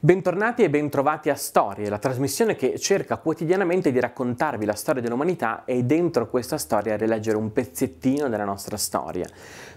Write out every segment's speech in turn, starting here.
Bentornati e bentrovati a Storie, la trasmissione che cerca quotidianamente di raccontarvi la storia dell'umanità e dentro questa storia rileggere un pezzettino della nostra storia.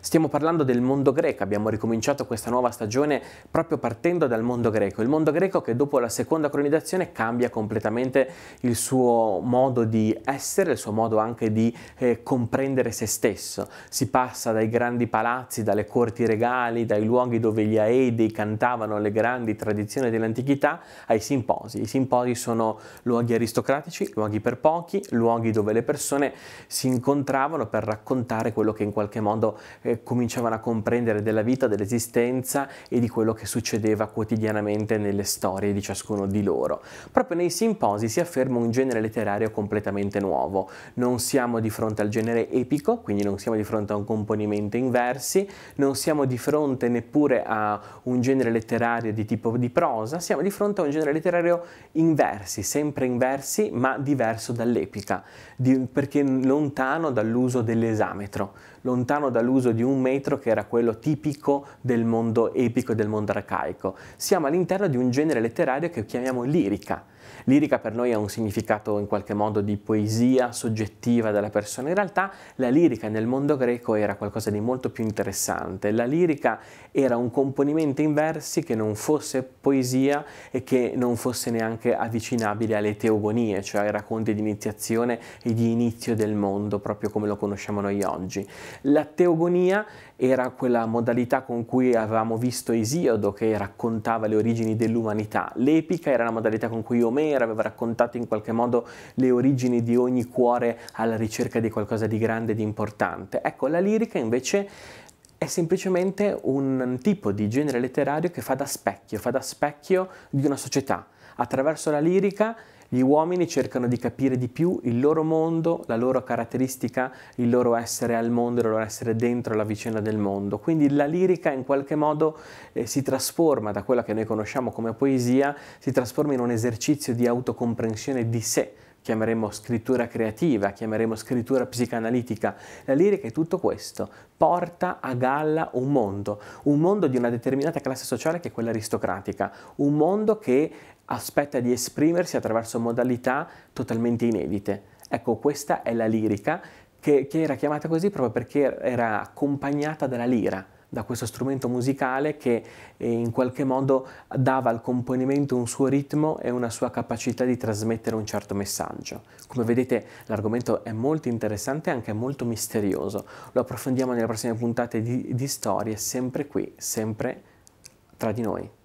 Stiamo parlando del mondo greco, abbiamo ricominciato questa nuova stagione proprio partendo dal mondo greco. Il mondo greco che dopo la seconda colonizzazione cambia completamente il suo modo di essere, il suo modo anche di comprendere se stesso. Si passa dai grandi palazzi, dalle corti regali, dai luoghi dove gli Aedi cantavano le grandi tradizioni dell'antichità ai simposi. I simposi sono luoghi aristocratici, luoghi per pochi, luoghi dove le persone si incontravano per raccontare quello che in qualche modo cominciavano a comprendere della vita, dell'esistenza e di quello che succedeva quotidianamente nelle storie di ciascuno di loro. Proprio nei simposi si afferma un genere letterario completamente nuovo. Non siamo di fronte al genere epico, quindi non siamo di fronte a un componimento in versi, non siamo di fronte neppure a un genere letterario di tipo di prosa, siamo di fronte a un genere letterario in versi, sempre in versi, ma diverso dall'epica, perché lontano dall'uso dell'esametro, lontano dall'uso di un metro che era quello tipico del mondo epico e del mondo arcaico. Siamo all'interno di un genere letterario che chiamiamo lirica. Lirica per noi ha un significato in qualche modo di poesia soggettiva della persona. In realtà la lirica nel mondo greco era qualcosa di molto più interessante. La lirica era un componimento in versi che non fosse poesia e che non fosse neanche avvicinabile alle teogonie, cioè ai racconti di iniziazione e di inizio del mondo, proprio come lo conosciamo noi oggi. La teogonia era quella modalità con cui avevamo visto Esiodo che raccontava le origini dell'umanità. L'epica era la modalità con cui Omero aveva raccontato in qualche modo le origini di ogni cuore alla ricerca di qualcosa di grande e di importante. Ecco, la lirica invece è semplicemente un tipo di genere letterario che fa da specchio di una società. Attraverso la lirica gli uomini cercano di capire di più il loro mondo, la loro caratteristica, il loro essere al mondo, il loro essere dentro la vicenda del mondo. Quindi la lirica in qualche modo si trasforma da quella che noi conosciamo come poesia, si trasforma in un esercizio di autocomprensione di sé. Chiameremo scrittura creativa, chiameremo scrittura psicanalitica. La lirica è tutto questo, porta a galla un mondo di una determinata classe sociale che è quella aristocratica, un mondo che aspetta di esprimersi attraverso modalità totalmente inedite. Ecco, questa è la lirica che era chiamata così proprio perché era accompagnata dalla lira, da questo strumento musicale che in qualche modo dava al componimento un suo ritmo e una sua capacità di trasmettere un certo messaggio. Come vedete l'argomento è molto interessante e anche molto misterioso. Lo approfondiamo nelle prossime puntate di Storie, sempre qui, sempre tra di noi.